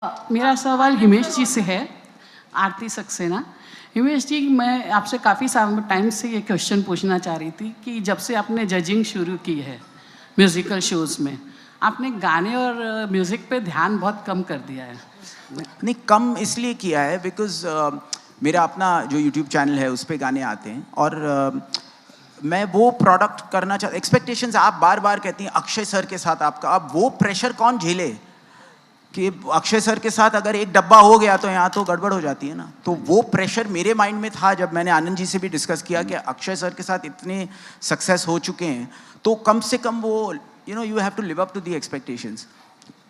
मेरा सवाल हिमेश जी से है, आरती सक्सेना। हिमेश जी, मैं आपसे काफ़ी टाइम से ये क्वेश्चन पूछना चाह रही थी कि जब से आपने जजिंग शुरू की है म्यूज़िकल शोज़ में, आपने गाने और म्यूज़िक पे ध्यान बहुत कम कर दिया है। नहीं, कम इसलिए किया है बिकॉज मेरा अपना जो यूट्यूब चैनल है उस पर गाने आते हैं और मैं वो प्रोडक्ट करना चाहता। एक्सपेक्टेशंस आप बार बार कहती हैं अक्षय सर के साथ आपका, अब वो प्रेशर कौन झेले कि अक्षय सर के साथ अगर एक डब्बा हो गया तो यहाँ तो गड़बड़ हो जाती है ना। तो वो प्रेशर मेरे माइंड में था जब मैंने आनंद जी से भी डिस्कस किया कि अक्षय सर के साथ इतने सक्सेस हो चुके हैं तो कम से कम वो you have to live up to the expectations.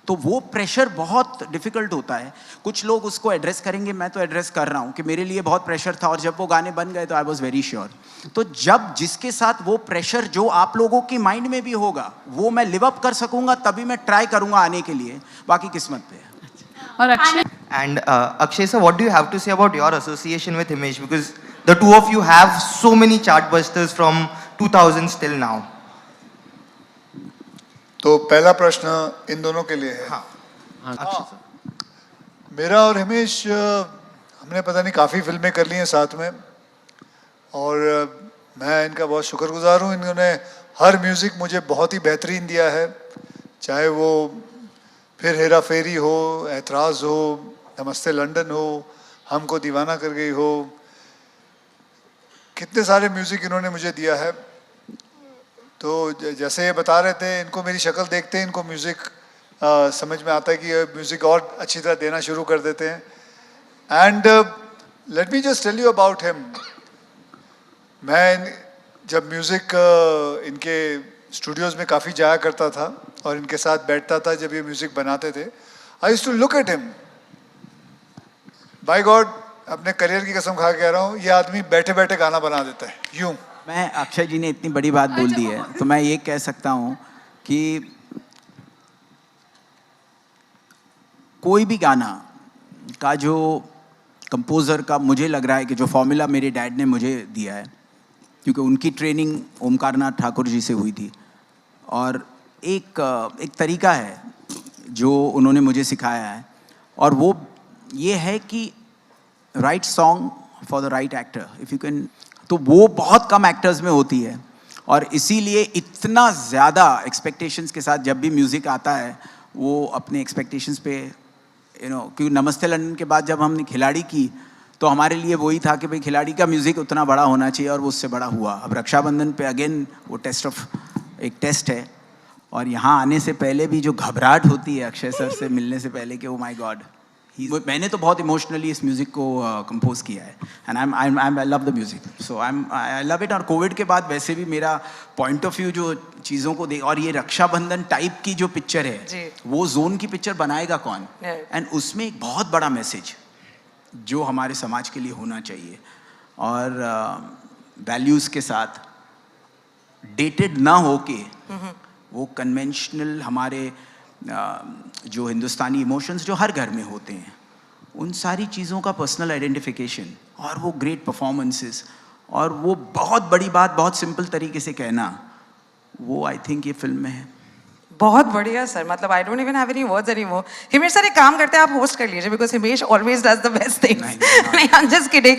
तो वो प्रेशर बहुत डिफिकल्ट होता है। कुछ लोग उसको एड्रेस करेंगे, मैं तो एड्रेस कर रहा हूँ कि मेरे लिए बहुत प्रेशर था और जब वो गाने बन गए तो आई वॉज वेरी श्योर। तो जब जिसके साथ वो प्रेशर जो आप लोगों की माइंड में भी होगा वो मैं लिव अप कर सकूंगा तभी मैं ट्राई करूंगा आने के लिए, बाकी किस्मत पे है। और Akshay And Akshay sir, what do you have to say about your association with Himesh? Because the two of you have so many chartbusters from 2000s till now. तो पहला प्रश्न इन दोनों के लिए है। हाँ, अक्षय सर। मेरा और हिमेश हमने पता नहीं काफ़ी फिल्में कर ली हैं साथ में और मैं इनका बहुत शुक्रगुजार हूँ। इन्होंने हर म्यूज़िक मुझे बहुत ही बेहतरीन दिया है, चाहे वो फिर हेरा फेरी हो, ऐतराज़ हो, नमस्ते लंदन हो, हमको दीवाना कर गई हो, कितने सारे म्यूज़िक इन्होंने मुझे दिया है। तो जैसे ये बता रहे थे, इनको मेरी शक्ल देखते हैं इनको म्यूज़िक समझ में आता है कि ये म्यूज़िक और अच्छी तरह देना शुरू कर देते हैं। And let me just tell you about him. मैं जब म्यूज़िक इनके स्टूडियोज़ में काफ़ी जाया करता था और इनके साथ बैठता था जब ये म्यूज़िक बनाते थे, I used to look at him. By God, अपने करियर की कसम खा के कह रहा हूँ, ये आदमी बैठे बैठे गाना बना देता है यूँ। मैं अक्षय जी ने इतनी बड़ी बात बोल दी है तो मैं ये कह सकता हूँ कि कोई भी गाना का जो कंपोज़र का मुझे लग रहा है कि जो फॉर्मूला मेरे डैड ने मुझे दिया है, क्योंकि उनकी ट्रेनिंग ओमकारनाथ ठाकुर जी से हुई थी और एक तरीका है जो उन्होंने मुझे सिखाया है और वो ये है कि right song for the right actor if you can. तो वो बहुत कम एक्टर्स में होती है और इसीलिए इतना ज़्यादा एक्सपेक्टेशंस के साथ जब भी म्यूज़िक आता है वो अपने एक्सपेक्टेशंस पे क्योंकि नमस्ते लंदन के बाद जब हमने खिलाड़ी की तो हमारे लिए वही था कि भाई खिलाड़ी का म्यूज़िक उतना बड़ा होना चाहिए और वो उससे बड़ा हुआ। अब रक्षाबंधन पे अगेन वो एक टेस्ट है और यहाँ आने से पहले भी जो घबराहट होती है अक्षय सर से मिलने से पहले कि ओ माय गॉड, मैंने तो बहुत इमोशनली इस म्यूज़िक को कंपोज किया है and I love the music, so I love it. और कोविड के बाद वैसे भी मेरा पॉइंट ऑफ व्यू जो चीज़ों को देख, और ये रक्षाबंधन टाइप की जो पिक्चर है वो जोन की पिक्चर बनाएगा कौन, एंड उसमें एक बहुत बड़ा मैसेज जो हमारे समाज के लिए होना चाहिए और वैल्यूज़ के साथ डेटेड ना होके वो कन्वेंशनल हमारे जो हिंदुस्तानी इमोशंस जो हर घर में होते हैं उन सारी चीज़ों का पर्सनल आइडेंटिफिकेशन और वो ग्रेट परफॉर्मेंसेस और वो बहुत बड़ी बात बहुत सिंपल तरीके से कहना, वो आई थिंक ये फिल्म में है। बहुत बढ़िया सर, मतलब I don't even have any words anymore. Himesh sir एक काम करते हैं, आप होस्ट कर लीजिए because Himesh always does the best things. नहीं, आई एम जस्ट किडिंग।